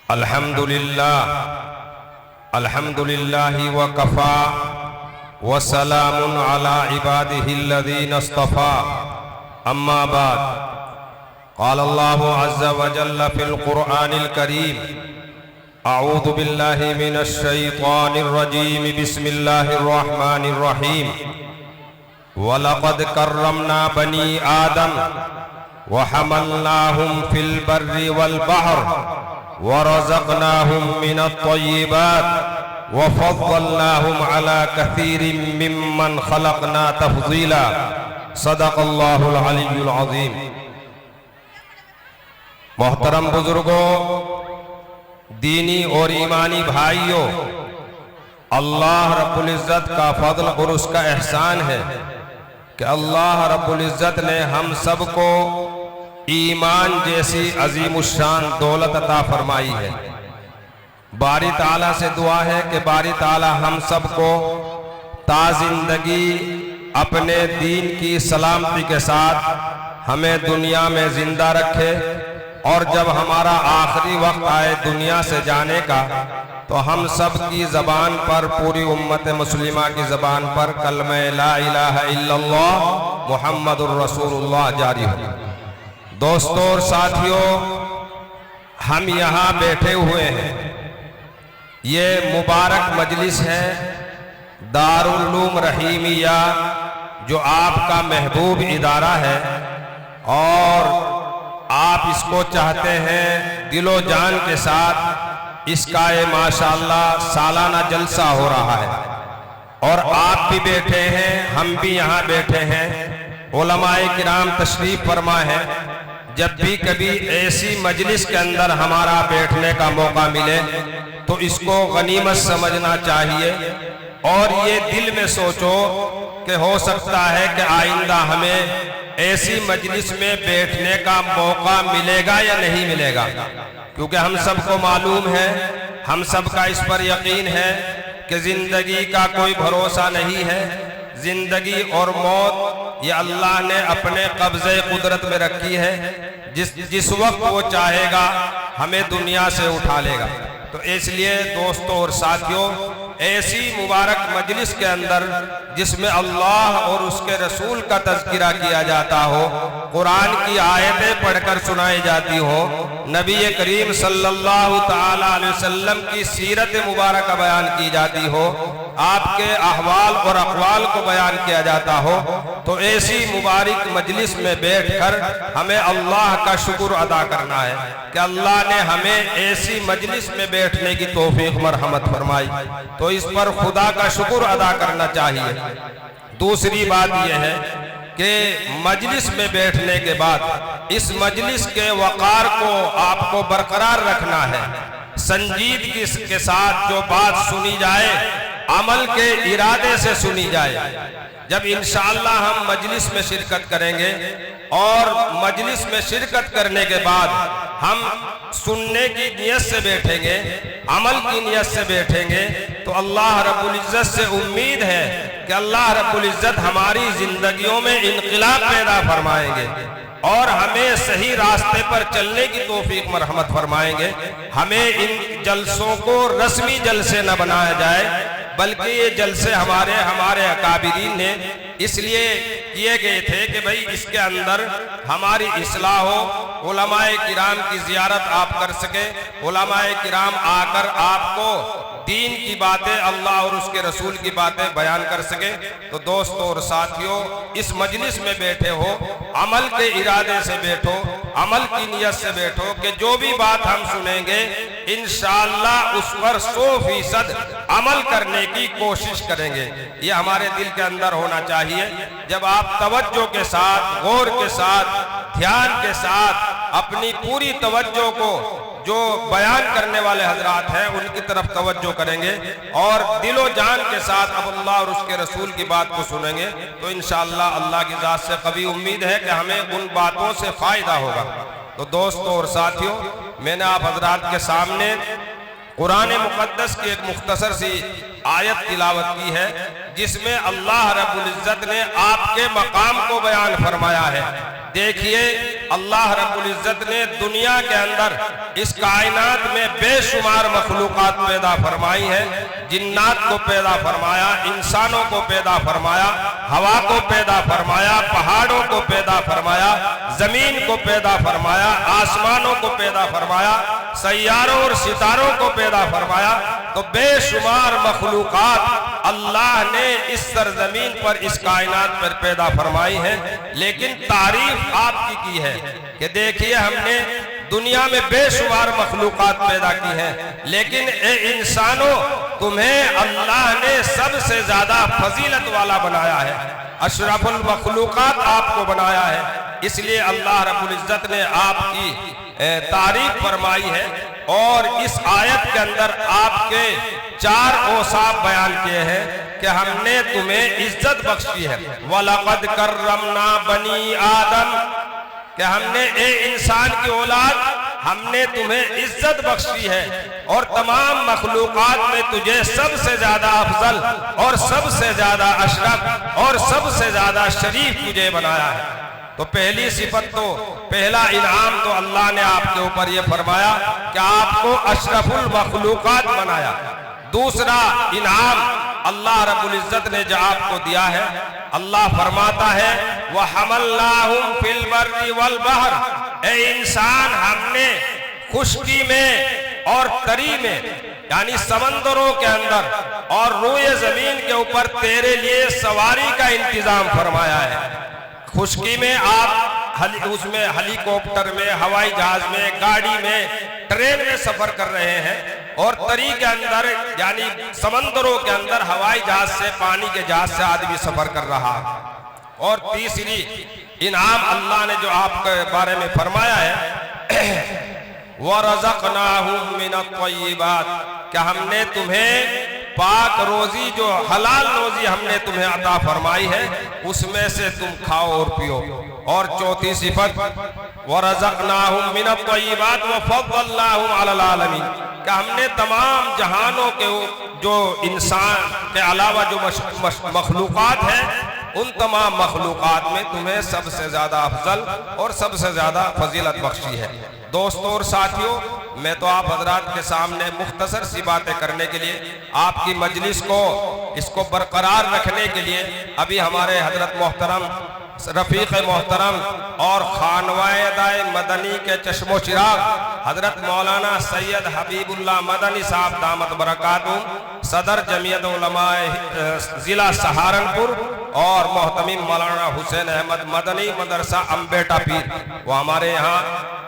الحمدللہ وکفا وسلام علی عبادہ الذین اصطفا اما بعد قال اللہ عز وجل فی القرآن الکریم اعوذ باللہ من الشیطان الرجیم بسم اللہ الرحمن الرحیم وَلَقَدْ كَرَّمْنَا بَنِي آدَمَ وَحَمَلْنَاهُمْ فِي الْبَرِّ وَالْبَحْرِ وَرَزَقْنَاهُمْ مِنَ الطَّيِّبَاتِ وَفَضَّلْنَاهُمْ عَلَى كَثِيرٍ مِّمَّنْ خَلَقْنَا تَفْضِيلًا صدق اللہ العلی العظیم۔ محترم بزرگوں، دینی اور ایمانی بھائیوں، اللہ رب العزت کا فضل اور اس کا احسان ہے کہ اللہ رب العزت نے ہم سب کو ایمان جیسی عظیم الشان دولت عطا فرمائی ہے۔ باری تعالیٰ سے دعا ہے کہ باری تعالیٰ ہم سب کو تا زندگی اپنے دین کی سلامتی کے ساتھ ہمیں دنیا میں زندہ رکھے، اور جب ہمارا آخری وقت آئے دنیا سے جانے کا تو ہم سب کی زبان پر، پوری امت مسلمہ کی زبان پر کلمہ لا الہ الا اللہ محمد الرسول اللہ جاری ہو۔ دوستوں اور ساتھیوں، ہم یہاں بیٹھے ہوئے ہیں، یہ مبارک مجلس ہے دارالعلوم رحیمیہ، جو آپ کا محبوب ادارہ ہے، اور آپ اس کو چاہتے ہیں دل و جان کے ساتھ۔ اس کا ماشاءاللہ سالانہ جلسہ ہو رہا ہے، اور آپ بھی بیٹھے ہیں، ہم بھی یہاں بیٹھے ہیں، علماء کرام تشریف فرما ہے۔ جب بھی کبھی ایسی مجلس کے اندر ہمارا بیٹھنے کا موقع ملے تو اس کو غنیمت سمجھنا چاہیے، اور یہ دل میں سوچو کہ ہو سکتا ہے کہ آئندہ ہمیں ایسی مجلس میں بیٹھنے کا موقع ملے گا یا نہیں ملے گا، کیونکہ ہم سب کو معلوم ہے، ہم سب کا اس پر یقین ہے کہ زندگی کا کوئی بھروسہ نہیں ہے۔ زندگی اور موت یہ اللہ نے اپنے قبضے قدرت میں رکھی ہے، جس وقت وہ چاہے گا ہمیں دنیا سے اٹھا لے گا۔ تو اس لیے دوستوں اور ساتھیوں، ایسی مبارک مجلس کے اندر جس میں اللہ اور اس کے رسول کا تذکرہ کیا جاتا ہو، قرآن کی آیتیں پڑھ کر سنائی جاتی ہو، نبی کریم صلی اللہ تعالیٰ علیہ وسلم کی سیرت مبارکہ بیان کی جاتی ہو، آپ کے احوال اور اقوال کو بیان کیا جاتا ہو، تو ایسی مبارک مجلس میں بیٹھ کر ہمیں اللہ کا شکر ادا کرنا ہے کہ اللہ نے ہمیں ایسی مجلس میں بیٹھنے کی توفیق مرحمت فرمائی، تو اس پر خدا کا شکر ادا کرنا چاہیے۔ دوسری بات یہ ہے کہ مجلس میں بیٹھنے کے بعد اس مجلس کے وقار کو آپ کو برقرار رکھنا ہے۔ سنجیدگی کے ساتھ جو بات سنی جائے، عمل کے ارادے سے سنی جائے۔ جب انشاءاللہ ہم مجلس میں شرکت کریں گے، اور مجلس میں شرکت کرنے کے بعد ہم سننے کی نیت سے بیٹھیں گے، عمل کی نیت سے بیٹھیں گے، تو اللہ رب العزت سے امید ہے کہ اللہ رب العزت ہماری زندگیوں میں انقلاب پیدا فرمائیں گے، اور ہمیں صحیح راستے پر چلنے کی توفیق مرحمت فرمائیں گے۔ ہمیں ان جلسوں کو رسمی جلسے نہ بنایا جائے، بلکہ یہ جلسے ہمارے اکابرین نے اس لیے کیے گئے تھے کہ بھئی اس کے اندر ہماری اصلاح ہو، علماء کرام کی زیارت آپ کر سکیں، علماء کرام آ کر آپ کو دین کی باتیں، اللہ اور اس کے رسول کی باتیں بیان کر سکیں۔ تو دوستوں اور ساتھیوں، اس مجلس میں بیٹھے ہو، عمل کے ارادے سے بیٹھو، عمل کی نیت سے بیٹھو کہ جو بھی بات ہم سنیں گے انشاءاللہ اس پر 100% عمل کرنے کی کوشش کریں گے۔ یہ ہمارے دل کے اندر ہونا چاہیے۔ جب آپ توجہ کے ساتھ، غور کے ساتھ، دھیان کے ساتھ اپنی پوری توجہ کو جو بیان کرنے والے حضرات ہیں ان کی طرف توجہ کریں گے، اور دل و جان کے ساتھ اب اللہ اور اس کے رسول کی بات کو سنیں گے، تو انشاءاللہ اللہ کی ذات سے قوی امید ہے کہ ہمیں ان باتوں سے فائدہ ہوگا۔ تو دوستوں اور ساتھیوں، میں نے آپ حضرات کے سامنے قرآن مقدس کی ایک مختصر سی آیت تلاوت کی ہے، جس میں اللہ رب العزت نے آپ کے مقام کو بیان فرمایا ہے۔ دیکھیے اللہ رب العزت نے دنیا کے اندر اس کائنات میں بے شمار مخلوقات پیدا فرمائی ہیں، جنات کو پیدا فرمایا، انسانوں کو پیدا فرمایا، ہوا کو پیدا فرمایا، پہاڑوں کو پیدا فرمایا، زمین کو پیدا فرمایا، آسمانوں کو پیدا فرمایا، سیاروں اور ستاروں کو پیدا فرمایا۔ تو بے شمار مخلوقات اللہ نے اس سرزمین پر اس کائنات پر پیدا فرمائی ہے، لیکن تعریف آپ کی ہے کہ دیکھیے ہم نے دنیا میں بے شمار مخلوقات پیدا کی ہیں، لیکن اے انسانوں تمہیں اللہ نے سب سے زیادہ فضیلت والا بنایا ہے، اشرف المخلوقات آپ کو بنایا ہے۔ اس لیے اللہ رب العزت نے آپ کی تعریف فرمائی ہے، اور اس آیت کے اندر آپ کے 4 اوصاف بیان کیے ہیں کہ ہم نے تمہیں عزت بخشی ہے۔ وَلَقَدْ كَرَّمْنَا بَنِي آدم، کہ ہم نے اے انسان کی اولاد ہم نے تمہیں عزت بخشی ہے، اور تمام مخلوقات میں تجھے سب سے زیادہ افضل اور سب سے زیادہ اشرف اور سب سے زیادہ شریف تجھے بنایا ہے۔ تو پہلی صفت تو پہلا انعام تو اللہ نے آپ کے اوپر یہ فرمایا کہ آپ کو اشرف المخلوقات بنایا۔ دوسرا انعام اللہ رب العزت نے جو آپ کو دیا ہے، اللہ فرماتا ہے وَحَمَلْنَاهُمْ فِي الْبَرِّ وَالْبَحْرِ، اے انسان ہم نے خشکی میں اور تری میں یعنی سمندروں کے اندر اور روئے زمین کے اوپر تیرے لیے سواری کا انتظام فرمایا ہے۔ خشکی میں آپ اس میں ہیلی کاپٹر میں، ہوائی جہاز میں، گاڑی میں، ٹرین میں سفر کر رہے ہیں، اور تری کے اندر یعنی سمندروں کے اندر ہوائی جہاز سے، پانی کے جہاز سے آدمی سفر کر رہا ہے۔ اور تیسری انعام اللہ نے جو آپ کے بارے میں فرمایا ہے وَرَزَقْنَاهُمْ مِنَ الطَّيِّبَاتِ، کہ ہم نے تمہیں پاک روزی جو حلال روزی ہم نے تمہیں عطا فرمائی ہے اس میں سے تم کھاؤ اور پیو۔ اور چوتھی صفت وَرَزَقْنَاهُمْ مِنَ الطَّيِّبَاتِ وَفَضَّلْنَاهُمْ عَلَى الْعَالَمِينَ، کہ ہم نے تمام جہانوں کے جو انسان کے علاوہ جو مخلوقات ہیں ان تمام مخلوقات میں تمہیں سب سے زیادہ افضل اور سب سے زیادہ فضیلت بخشی ہے۔ دوستوں اور ساتھیوں، میں تو آپ حضرات کے سامنے مختصر سی باتیں کرنے کے لیے، آپ کی مجلس کو اس کو برقرار رکھنے کے لیے، ابھی ہمارے حضرت محترم رفیق محترم اور خانوائے مدنی کے چشم و چراغ حضرت مولانا سید حبیب اللہ مدنی صاحب دامت برکاتہم، صدر جمعیت علماء ضلع سہارنپور، اور محتمم مولانا حسین احمد مدنی مدرسہ امبیٹا پیر، وہ ہمارے یہاں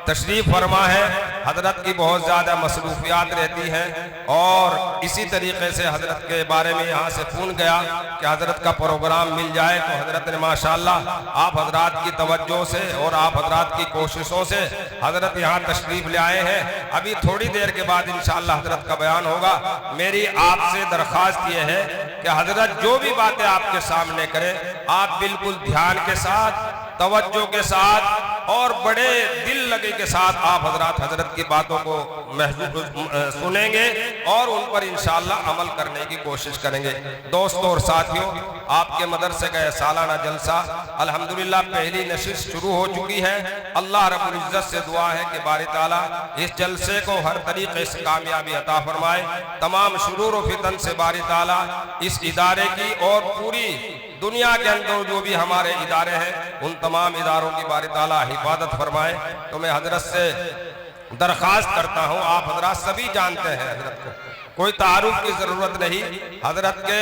تشریف فرما ہے۔ حضرت کی بہت زیادہ مصروفیات رہتی ہیں، اور اسی طریقے سے حضرت کے بارے میں یہاں سے فون گیا کہ حضرت کا پروگرام مل جائے، تو حضرت نے ماشاءاللہ آپ حضرات کی توجہ سے اور آپ حضرات کی کوششوں سے حضرت یہاں تشریف لے آئے ہیں۔ ابھی تھوڑی دیر کے بعد انشاءاللہ حضرت کا بیان ہوگا۔ میری آپ سے درخواست یہ ہے کہ حضرت جو بھی باتیں آپ کے سامنے کریں، آپ بالکل دھیان کے ساتھ، توجہ کے ساتھ اور بڑے دل لگے کے ساتھ آپ حضرت کی باتوں کو سنیں گے اور ان پر انشاءاللہ عمل کرنے کی کوشش کریں گے۔ دوستوں اور ساتھیوں، آپ کے مدرسے کا یہ سالانہ جلسہ الحمدللہ پہلی نشست شروع ہو چکی ہے۔ اللہ رب العزت سے دعا ہے کہ باری تعالیٰ اس جلسے کو ہر طریقے سے کامیابی عطا فرمائے، تمام شرور و فتن سے باری تعالیٰ اس ادارے کی اور پوری دنیا کے اندر جو بھی ہمارے ادارے ہیں ان تمام اداروں کی باری تعالیٰ حفاظت فرمائے۔ تو میں حضرت سے درخواست کرتا ہوں، آپ حضرات سبھی جانتے ہیں حضرت کو، کوئی تعارف کی ضرورت نہیں، حضرت کے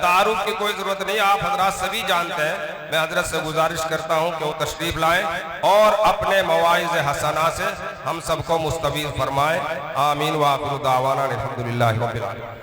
تعارف کی کوئی ضرورت نہیں، آپ حضرات سبھی جانتے ہیں۔ میں حضرت سے گزارش کرتا ہوں کہ وہ تشریف لائیں اور اپنے مواعظ حسنہ سے ہم سب کو مستفید فرمائیں۔ آمین وآخر دعوانا الحمدللہ رب العالمین۔